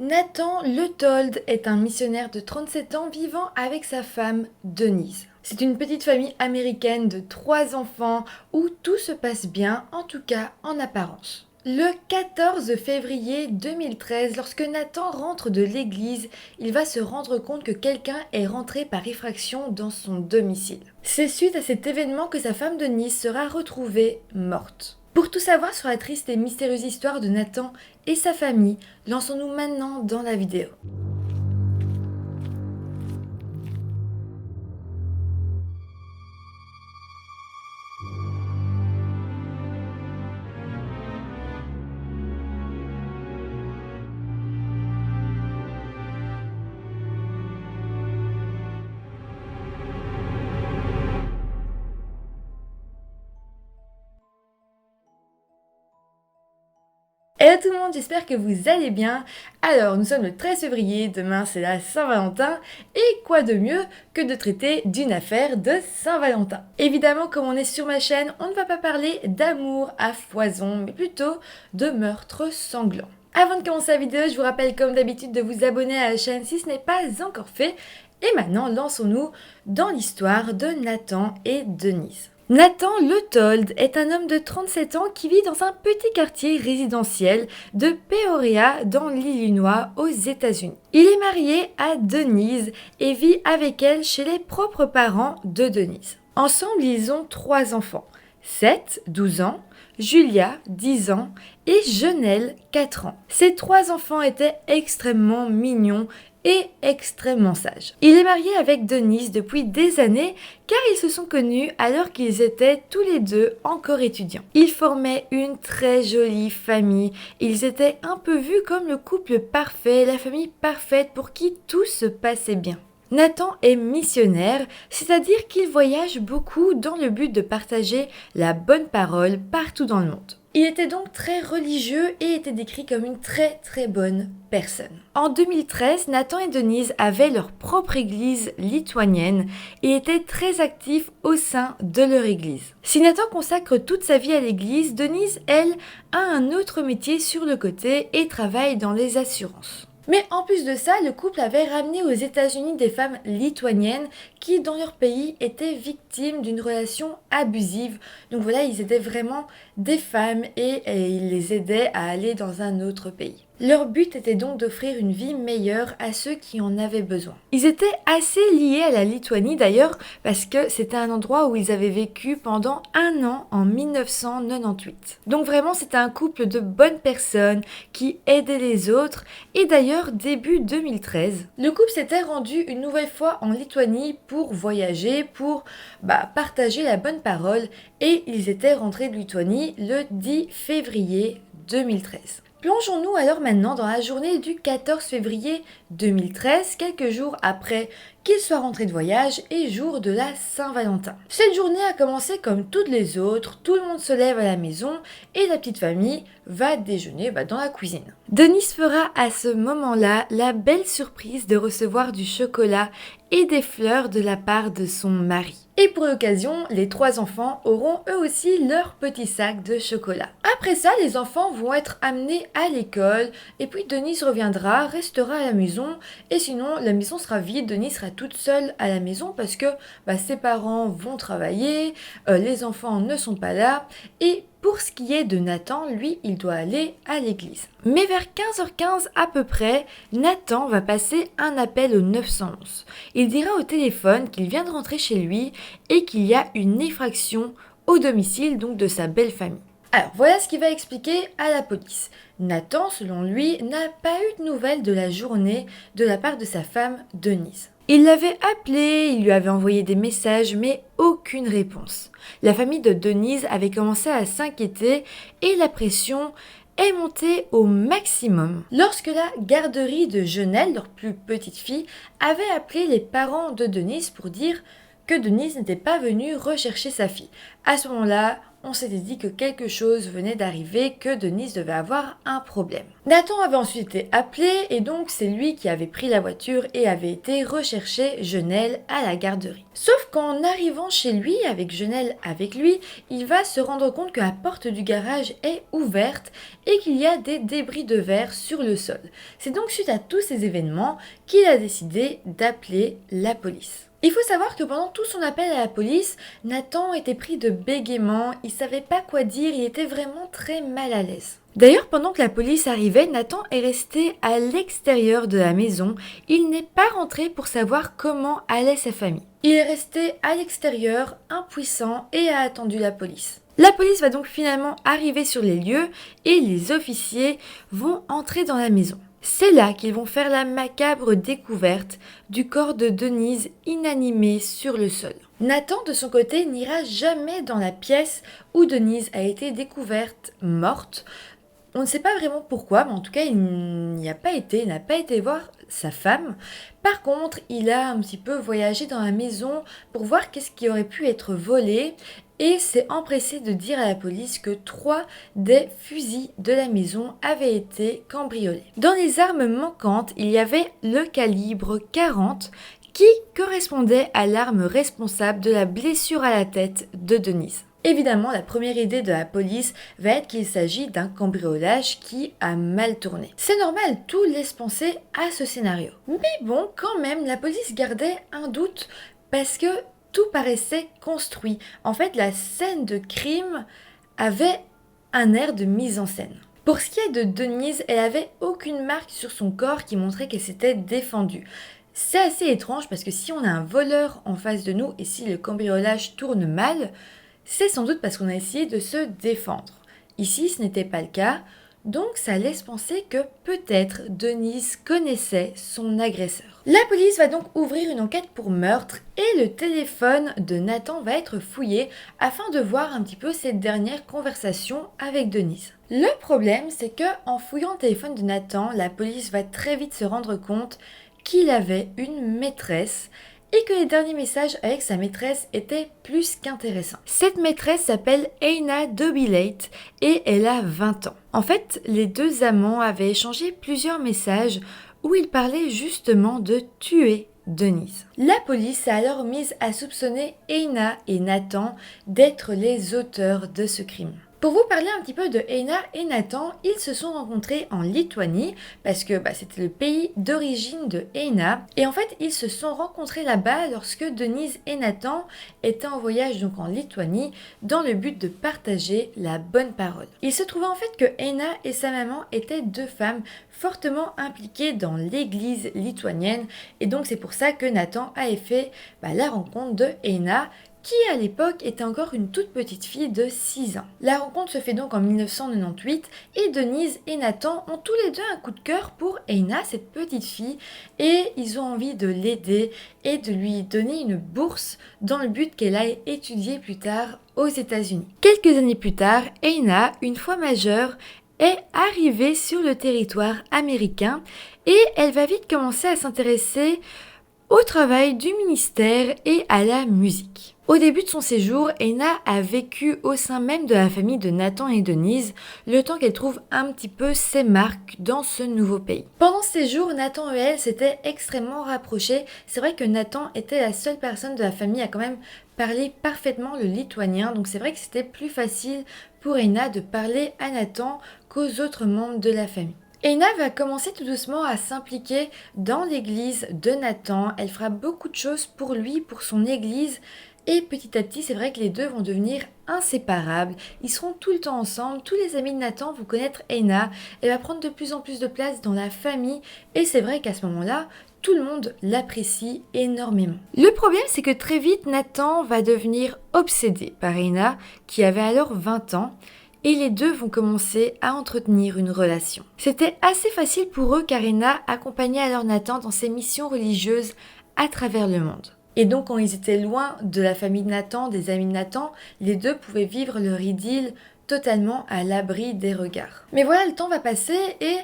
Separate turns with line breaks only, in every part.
Nathan Letold est un missionnaire de 37 ans vivant avec sa femme Denise. C'est une petite famille américaine de 3 enfants où tout se passe bien, en tout cas en apparence. Le 14 février 2013, lorsque Nathan rentre de l'église, il va se rendre compte que quelqu'un est rentré par effraction dans son domicile. C'est suite à cet événement que sa femme Denise sera retrouvée morte. Pour tout savoir sur la triste et mystérieuse histoire de Nathan et sa famille, lançons-nous maintenant dans la vidéo. Hello tout le monde, j'espère que vous allez bien. Alors, nous sommes le 13 février, demain c'est la Saint-Valentin, et quoi de mieux que de traiter d'une affaire de Saint-Valentin. Évidemment, comme on est sur ma chaîne, on ne va pas parler d'amour à foison, mais plutôt de meurtre sanglant. Avant de commencer la vidéo, je vous rappelle comme d'habitude de vous abonner à la chaîne si ce n'est pas encore fait. Et maintenant, lançons-nous dans l'histoire de Nathan et Denise. Nathan Letold est un homme de 37 ans qui vit dans un petit quartier résidentiel de Peoria dans l'Illinois aux États-Unis. Il est marié à Denise et vit avec elle chez les propres parents de Denise. Ensemble, ils ont 3 enfants, Seth, 12 ans, Julia, 10 ans et Jonelle, 4 ans. Ces 3 enfants étaient extrêmement mignons et extrêmement sage. Il est marié avec Denise depuis des années car ils se sont connus alors qu'ils étaient tous les deux encore étudiants. Ils formaient une très jolie famille. Ils étaient un peu vus comme le couple parfait, la famille parfaite pour qui tout se passait bien. Nathan est missionnaire, c'est-à-dire qu'il voyage beaucoup dans le but de partager la bonne parole partout dans le monde. Il était donc très religieux et était décrit comme une très bonne personne. En 2013, Nathan et Denise avaient leur propre église lituanienne et étaient très actifs au sein de leur église. Si Nathan consacre toute sa vie à l'église, Denise, elle, a un autre métier sur le côté et travaille dans les assurances. Mais en plus de ça, le couple avait ramené aux États-Unis des femmes lituaniennes qui, dans leur pays, étaient victimes d'une relation abusive. Donc voilà, ils étaient vraiment des femmes et ils les aidaient à aller dans un autre pays. Leur but était donc d'offrir une vie meilleure à ceux qui en avaient besoin. Ils étaient assez liés à la Lituanie d'ailleurs parce que c'était un endroit où ils avaient vécu pendant 1 an en 1998. Donc vraiment c'était un couple de bonnes personnes qui aidaient les autres et d'ailleurs début 2013, le couple s'était rendu une nouvelle fois en Lituanie pour voyager, pour partager la bonne parole et ils étaient rentrés de Lituanie le 10 février 2013. Plongeons-nous alors maintenant dans la journée du 14 février 2013, quelques jours après qu'ils soient rentrés de voyage et jour de la Saint-Valentin. Cette journée a commencé comme toutes les autres, tout le monde se lève à la maison et la petite famille va déjeuner dans la cuisine. Denise fera à ce moment-là la belle surprise de recevoir du chocolat et des fleurs de la part de son mari. Et pour l'occasion, les 3 enfants auront eux aussi leur petit sac de chocolat. Après ça, les enfants vont être amenés à l'école et puis Denise reviendra, restera à la maison et sinon la maison sera vide, Denise sera toute seule à la maison parce que ses parents vont travailler, les enfants ne sont pas là et pour ce qui est de Nathan, lui, il doit aller à l'église. Mais vers 15h15 à peu près, Nathan va passer un appel au 911. Il dira au téléphone qu'il vient de rentrer chez lui et qu'il y a une effraction au domicile donc de sa belle famille. Alors voilà ce qu'il va expliquer à la police. Nathan, selon lui, n'a pas eu de nouvelles de la journée de la part de sa femme Denise. Il l'avait appelé, il lui avait envoyé des messages, mais aucune réponse. La famille de Denise avait commencé à s'inquiéter et la pression est montée au maximum lorsque la garderie de Jonelle, leur plus petite fille, avait appelé les parents de Denise pour dire que Denise n'était pas venue rechercher sa fille. À ce moment-là, on s'était dit que quelque chose venait d'arriver, que Denise devait avoir un problème. Nathan avait ensuite été appelé et donc c'est lui qui avait pris la voiture et avait été rechercher Jonelle à la garderie. Sauf qu'en arrivant chez lui, avec Genel avec lui, il va se rendre compte que la porte du garage est ouverte et qu'il y a des débris de verre sur le sol. C'est donc suite à tous ces événements qu'il a décidé d'appeler la police. Il faut savoir que pendant tout son appel à la police, Nathan était pris de bégaiement, il savait pas quoi dire, il était vraiment très mal à l'aise. D'ailleurs, pendant que la police arrivait, Nathan est resté à l'extérieur de la maison. Il n'est pas rentré pour savoir comment allait sa famille. Il est resté à l'extérieur, impuissant, et a attendu la police. La police va donc finalement arriver sur les lieux et les officiers vont entrer dans la maison. C'est là qu'ils vont faire la macabre découverte du corps de Denise inanimé sur le sol. Nathan, de son côté, n'ira jamais dans la pièce où Denise a été découverte morte. On ne sait pas vraiment pourquoi, mais en tout cas, il n'a pas été voir sa femme. Par contre, il a un petit peu voyagé dans la maison pour voir qu'est-ce qui aurait pu être volé et s'est empressé de dire à la police que 3 des fusils de la maison avaient été cambriolés. Dans les armes manquantes, il y avait le calibre 40 qui correspondait à l'arme responsable de la blessure à la tête de Denise. Évidemment, la première idée de la police va être qu'il s'agit d'un cambriolage qui a mal tourné. C'est normal, tout laisse penser à ce scénario. Mais bon, quand même, la police gardait un doute parce que tout paraissait construit. En fait, la scène de crime avait un air de mise en scène. Pour ce qui est de Denise, elle avait aucune marque sur son corps qui montrait qu'elle s'était défendue. C'est assez étrange parce que si on a un voleur en face de nous et si le cambriolage tourne mal, c'est sans doute parce qu'on a essayé de se défendre. Ici, ce n'était pas le cas, donc ça laisse penser que peut-être Denise connaissait son agresseur. La police va donc ouvrir une enquête pour meurtre et le téléphone de Nathan va être fouillé afin de voir un petit peu cette dernière conversation avec Denise. Le problème, c'est que en fouillant le téléphone de Nathan, la police va très vite se rendre compte qu'il avait une maîtresse et que les derniers messages avec sa maîtresse étaient plus qu'intéressants. Cette maîtresse s'appelle Eina Dobilate et elle a 20 ans. En fait, les deux amants avaient échangé plusieurs messages où ils parlaient justement de tuer Denise. La police a alors mise à soupçonner Eina et Nathan d'être les auteurs de ce crime. Pour vous parler un petit peu de Eina et Nathan, ils se sont rencontrés en Lituanie parce que c'était le pays d'origine de Eina et en fait ils se sont rencontrés là-bas lorsque Denise et Nathan étaient en voyage donc en Lituanie dans le but de partager la bonne parole. Il se trouvait en fait que Eina et sa maman étaient deux femmes fortement impliquées dans l'église lituanienne et donc c'est pour ça que Nathan a fait la rencontre de Eina qui à l'époque était encore une toute petite fille de 6 ans. La rencontre se fait donc en 1998 et Denise et Nathan ont tous les deux un coup de cœur pour Eina, cette petite fille, et ils ont envie de l'aider et de lui donner une bourse dans le but qu'elle aille étudier plus tard aux États-Unis. Quelques années plus tard, Eina, une fois majeure, est arrivée sur le territoire américain et elle va vite commencer à s'intéresser au travail du ministère et à la musique. Au début de son séjour, Eina a vécu au sein même de la famille de Nathan et Denise, le temps qu'elle trouve un petit peu ses marques dans ce nouveau pays. Pendant ce séjour, Nathan et elle s'étaient extrêmement rapprochés. C'est vrai que Nathan était la seule personne de la famille à quand même parler parfaitement le lituanien, donc c'est vrai que c'était plus facile pour Eina de parler à Nathan qu'aux autres membres de la famille. Eina va commencer tout doucement à s'impliquer dans l'église de Nathan. Elle fera beaucoup de choses pour lui, pour son église. Et petit à petit, c'est vrai que les deux vont devenir inséparables. Ils seront tout le temps ensemble. Tous les amis de Nathan vont connaître Eina. Elle va prendre de plus en plus de place dans la famille. Et c'est vrai qu'à ce moment-là, tout le monde l'apprécie énormément. Le problème, c'est que très vite, Nathan va devenir obsédé par Eina, qui avait alors 20 ans. Et les deux vont commencer à entretenir une relation. C'était assez facile pour eux car Eina accompagnait alors Nathan dans ses missions religieuses à travers le monde. Et donc quand ils étaient loin de la famille de Nathan, des amis de Nathan, les deux pouvaient vivre leur idylle totalement à l'abri des regards. Mais voilà, le temps va passer et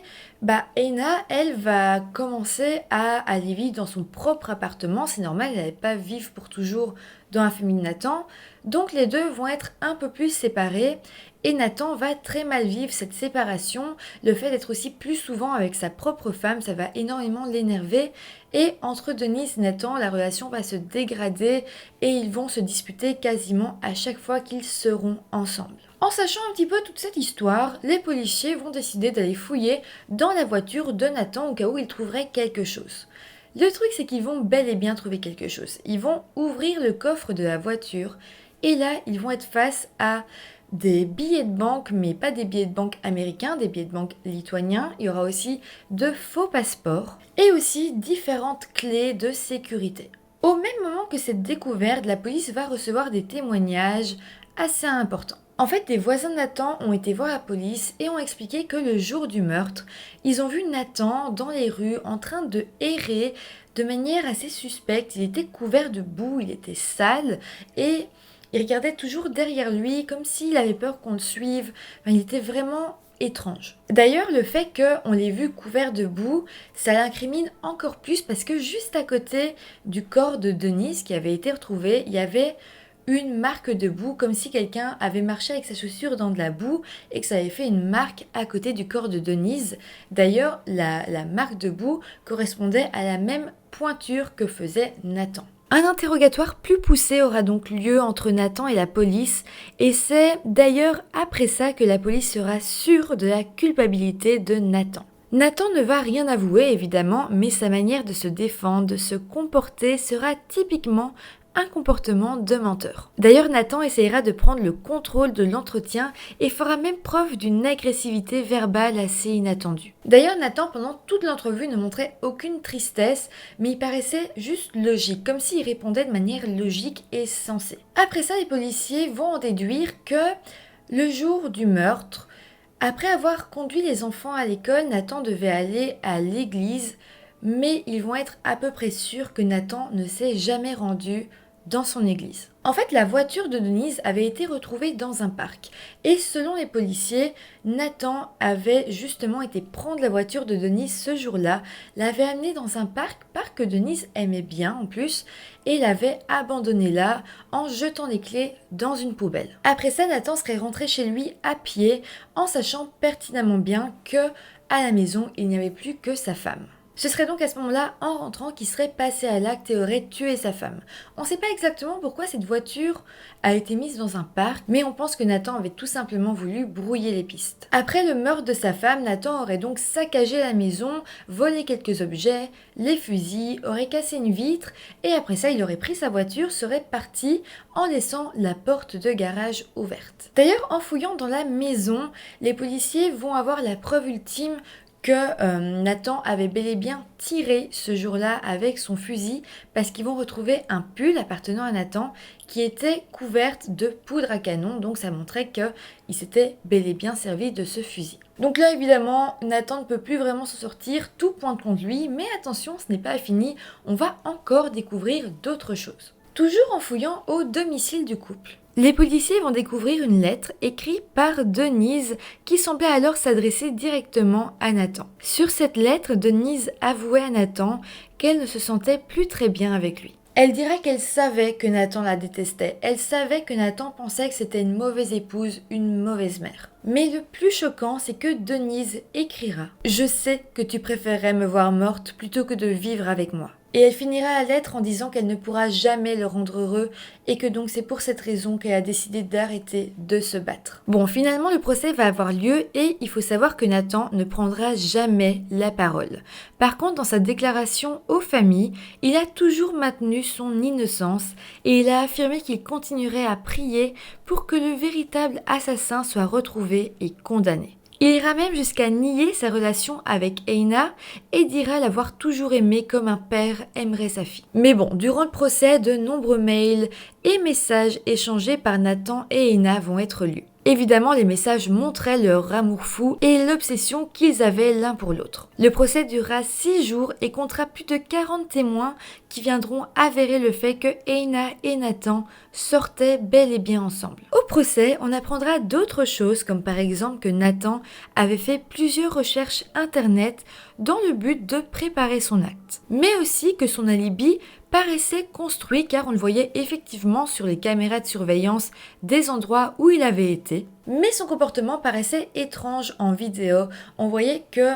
Eina, elle va commencer à aller vivre dans son propre appartement. C'est normal, elle n'allait pas vivre pour toujours dans la famille de Nathan. Donc les deux vont être un peu plus séparés. Et Nathan va très mal vivre cette séparation, le fait d'être aussi plus souvent avec sa propre femme, ça va énormément l'énerver. Et entre Denise et Nathan, la relation va se dégrader et ils vont se disputer quasiment à chaque fois qu'ils seront ensemble. En sachant un petit peu toute cette histoire, les policiers vont décider d'aller fouiller dans la voiture de Nathan au cas où ils trouveraient quelque chose. Le truc, c'est qu'ils vont bel et bien trouver quelque chose. Ils vont ouvrir le coffre de la voiture et là, ils vont être face à des billets de banque, mais pas des billets de banque américains, des billets de banque lituaniens. Il y aura aussi de faux passeports et aussi différentes clés de sécurité. Au même moment que cette découverte, la police va recevoir des témoignages assez importants. En fait, des voisins de Nathan ont été voir la police et ont expliqué que le jour du meurtre, ils ont vu Nathan dans les rues en train de errer de manière assez suspecte. Il était couvert de boue, il était sale et il regardait toujours derrière lui comme s'il avait peur qu'on le suive. Enfin, il était vraiment étrange. D'ailleurs, le fait qu'on l'ait vu couvert de boue, ça l'incrimine encore plus parce que juste à côté du corps de Denise qui avait été retrouvé, il y avait une marque de boue, comme si quelqu'un avait marché avec sa chaussure dans de la boue et que ça avait fait une marque à côté du corps de Denise. D'ailleurs, la marque de boue correspondait à la même pointure que faisait Nathan. Un interrogatoire plus poussé aura donc lieu entre Nathan et la police et c'est d'ailleurs après ça que la police sera sûre de la culpabilité de Nathan. Nathan ne va rien avouer évidemment, mais sa manière de se défendre, de se comporter sera typiquement un comportement de menteur. D'ailleurs, Nathan essaiera de prendre le contrôle de l'entretien et fera même preuve d'une agressivité verbale assez inattendue. D'ailleurs, Nathan, pendant toute l'entrevue, ne montrait aucune tristesse, mais il paraissait juste logique, comme s'il répondait de manière logique et sensée. Après ça, les policiers vont en déduire que le jour du meurtre, après avoir conduit les enfants à l'école, Nathan devait aller à l'église, mais ils vont être à peu près sûrs que Nathan ne s'est jamais rendu dans son église. En fait, la voiture de Denise avait été retrouvée dans un parc. Et selon les policiers, Nathan avait justement été prendre la voiture de Denise ce jour-là, l'avait amenée dans un parc que Denise aimait bien en plus, et l'avait abandonnée là en jetant les clés dans une poubelle. Après ça, Nathan serait rentré chez lui à pied en sachant pertinemment bien que à la maison, il n'y avait plus que sa femme. Ce serait donc à ce moment-là, en rentrant, qu'il serait passé à l'acte et aurait tué sa femme. On ne sait pas exactement pourquoi cette voiture a été mise dans un parc, mais on pense que Nathan avait tout simplement voulu brouiller les pistes. Après le meurtre de sa femme, Nathan aurait donc saccagé la maison, volé quelques objets, les fusils, aurait cassé une vitre, et après ça, il aurait pris sa voiture, serait parti en laissant la porte de garage ouverte. D'ailleurs, en fouillant dans la maison, les policiers vont avoir la preuve ultime que Nathan avait bel et bien tiré ce jour-là avec son fusil parce qu'ils vont retrouver un pull appartenant à Nathan qui était couverte de poudre à canon, donc ça montrait qu'il s'était bel et bien servi de ce fusil. Donc là évidemment Nathan ne peut plus vraiment s'en sortir, tout pointe contre lui, mais attention, ce n'est pas fini, on va encore découvrir d'autres choses. Toujours en fouillant au domicile du couple. Les policiers vont découvrir une lettre écrite par Denise qui semblait alors s'adresser directement à Nathan. Sur cette lettre, Denise avouait à Nathan qu'elle ne se sentait plus très bien avec lui. Elle dira qu'elle savait que Nathan la détestait, elle savait que Nathan pensait que c'était une mauvaise épouse, une mauvaise mère. Mais le plus choquant, c'est que Denise écrira « Je sais que tu préférerais me voir morte plutôt que de vivre avec moi ». Et elle finira la lettre en disant qu'elle ne pourra jamais le rendre heureux et que donc c'est pour cette raison qu'elle a décidé d'arrêter de se battre. Bon, finalement le procès va avoir lieu et il faut savoir que Nathan ne prendra jamais la parole. Par contre, dans sa déclaration aux familles, il a toujours maintenu son innocence et il a affirmé qu'il continuerait à prier pour que le véritable assassin soit retrouvé et condamné. Il ira même jusqu'à nier sa relation avec Eina et dira l'avoir toujours aimé comme un père aimerait sa fille. Mais bon, durant le procès, de nombreux mails et messages échangés par Nathan et Eina vont être lus. Évidemment, les messages montraient leur amour fou et l'obsession qu'ils avaient l'un pour l'autre. Le procès durera 6 jours et comptera plus de 40 témoins qui viendront avérer le fait que Eina et Nathan sortaient bel et bien ensemble. Au procès, on apprendra d'autres choses comme par exemple que Nathan avait fait plusieurs recherches internet dans le but de préparer son acte. Mais aussi que son alibi paraissait construit car on le voyait effectivement sur les caméras de surveillance des endroits où il avait été. Mais son comportement paraissait étrange en vidéo. On voyait que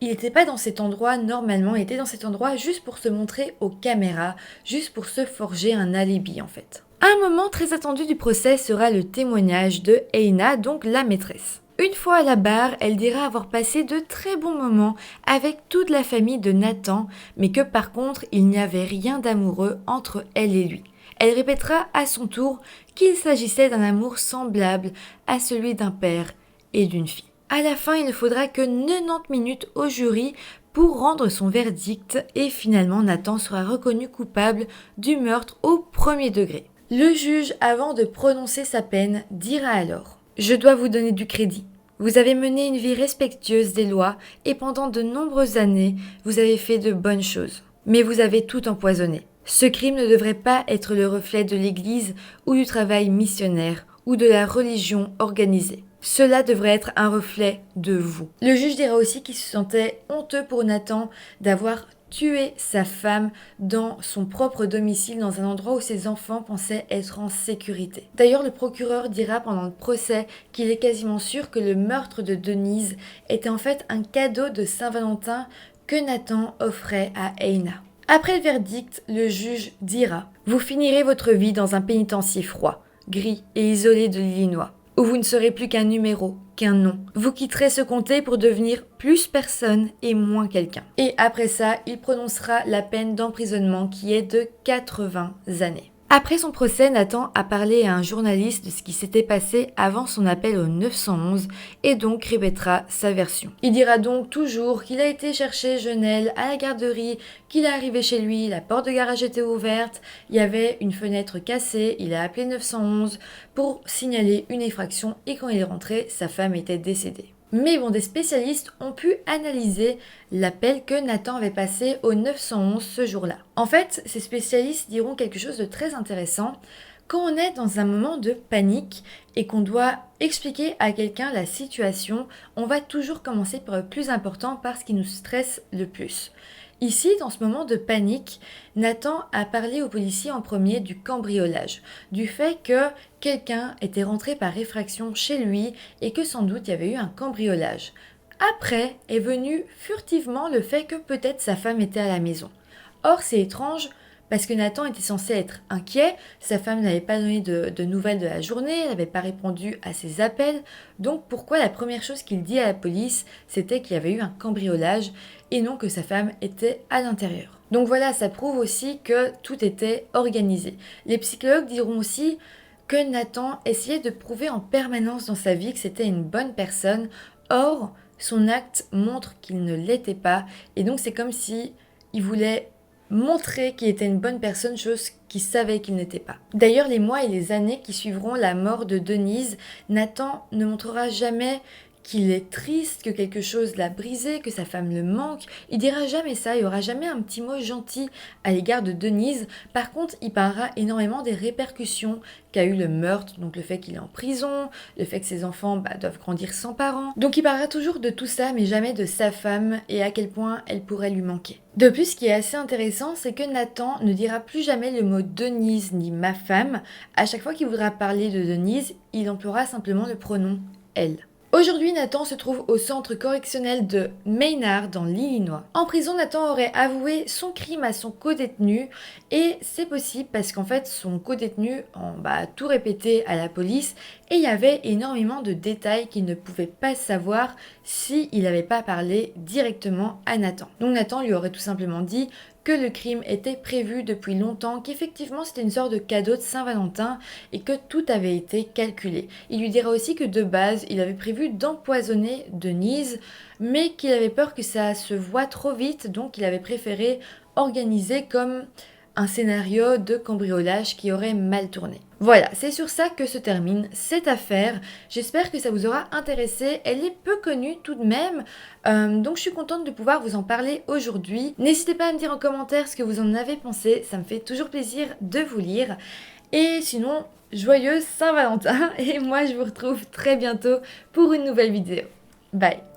il n'était pas dans cet endroit normalement, il était dans cet endroit juste pour se montrer aux caméras, juste pour se forger un alibi en fait. Un moment très attendu du procès sera le témoignage de Eina, donc la maîtresse. Une fois à la barre, elle dira avoir passé de très bons moments avec toute la famille de Nathan, mais que par contre, il n'y avait rien d'amoureux entre elle et lui. Elle répétera à son tour qu'il s'agissait d'un amour semblable à celui d'un père et d'une fille. À la fin, il ne faudra que 90 minutes au jury pour rendre son verdict et finalement Nathan sera reconnu coupable du meurtre au premier degré. Le juge, avant de prononcer sa peine, dira alors « Je dois vous donner du crédit. Vous avez mené une vie respectueuse des lois et pendant de nombreuses années, vous avez fait de bonnes choses. Mais vous avez tout empoisonné. Ce crime ne devrait pas être le reflet de l'Église ou du travail missionnaire ou de la religion organisée. Cela devrait être un reflet de vous. » Le juge dira aussi qu'il se sentait honteux pour Nathan d'avoir tué sa femme dans son propre domicile, dans un endroit où ses enfants pensaient être en sécurité. D'ailleurs, le procureur dira pendant le procès qu'il est quasiment sûr que le meurtre de Denise était en fait un cadeau de Saint-Valentin que Nathan offrait à Eina. Après le verdict, le juge dira « Vous finirez votre vie dans un pénitencier froid, gris et isolé de l'Illinois, où vous ne serez plus qu'un numéro, qu'un nom. Vous quitterez ce comté pour devenir plus personne et moins quelqu'un. » Et après ça, il prononcera la peine d'emprisonnement qui est de 80 années. Après son procès, Nathan a parlé à un journaliste de ce qui s'était passé avant son appel au 911 et donc répétera sa version. Il dira donc toujours qu'il a été chercher Jenelle à la garderie, qu'il est arrivé chez lui, la porte de garage était ouverte, il y avait une fenêtre cassée, il a appelé 911 pour signaler une effraction et quand il est rentré, sa femme était décédée. Mais bon, des spécialistes ont pu analyser l'appel que Nathan avait passé au 911 ce jour-là. En fait, ces spécialistes diront quelque chose de très intéressant. Quand on est dans un moment de panique et qu'on doit expliquer à quelqu'un la situation, on va toujours commencer par le plus important, par ce qui nous stresse le plus. Ici, dans ce moment de panique, Nathan a parlé aux policiers en premier du cambriolage, du fait que quelqu'un était rentré par effraction chez lui et que sans doute il y avait eu un cambriolage. Après est venu furtivement le fait que peut-être sa femme était à la maison. Or, c'est étrange parce que Nathan était censé être inquiet, sa femme n'avait pas donné de nouvelles de la journée, elle n'avait pas répondu à ses appels, donc pourquoi la première chose qu'il dit à la police, c'était qu'il y avait eu un cambriolage et non que sa femme était à l'intérieur. Donc voilà, ça prouve aussi que tout était organisé. Les psychologues diront aussi que Nathan essayait de prouver en permanence dans sa vie que c'était une bonne personne, or son acte montre qu'il ne l'était pas et donc c'est comme si il voulait montrer qu'il était une bonne personne, chose qu'il savait qu'il n'était pas. D'ailleurs, les mois et les années qui suivront la mort de Denise, Nathan ne montrera jamais qu'il est triste, que quelque chose l'a brisé, que sa femme le manque. Il dira jamais ça, il n'y aura jamais un petit mot gentil à l'égard de Denise. Par contre, il parlera énormément des répercussions qu'a eu le meurtre, donc le fait qu'il est en prison, le fait que ses enfants doivent grandir sans parents. Donc il parlera toujours de tout ça, mais jamais de sa femme et à quel point elle pourrait lui manquer. De plus, ce qui est assez intéressant, c'est que Nathan ne dira plus jamais le mot Denise ni ma femme. À chaque fois qu'il voudra parler de Denise, il emploiera simplement le pronom elle. Aujourd'hui, Nathan se trouve au centre correctionnel de Maynard dans l'Illinois. En prison, Nathan aurait avoué son crime à son codétenu et c'est possible parce qu'en fait son codétenu a tout répété à la police et il y avait énormément de détails qu'il ne pouvait pas savoir s'il n'avait pas parlé directement à Nathan. Donc Nathan lui aurait tout simplement dit que le crime était prévu depuis longtemps, qu'effectivement c'était une sorte de cadeau de Saint-Valentin et que tout avait été calculé. Il lui dira aussi que de base, il avait prévu d'empoisonner Denise, mais qu'il avait peur que ça se voie trop vite, donc il avait préféré organiser comme un scénario de cambriolage qui aurait mal tourné. Voilà, c'est sur ça que se termine cette affaire. J'espère que ça vous aura intéressé. Elle est peu connue tout de même, donc je suis contente de pouvoir vous en parler aujourd'hui. N'hésitez pas à me dire en commentaire ce que vous en avez pensé, ça me fait toujours plaisir de vous lire. Et sinon, joyeuse Saint-Valentin et moi je vous retrouve très bientôt pour une nouvelle vidéo. Bye!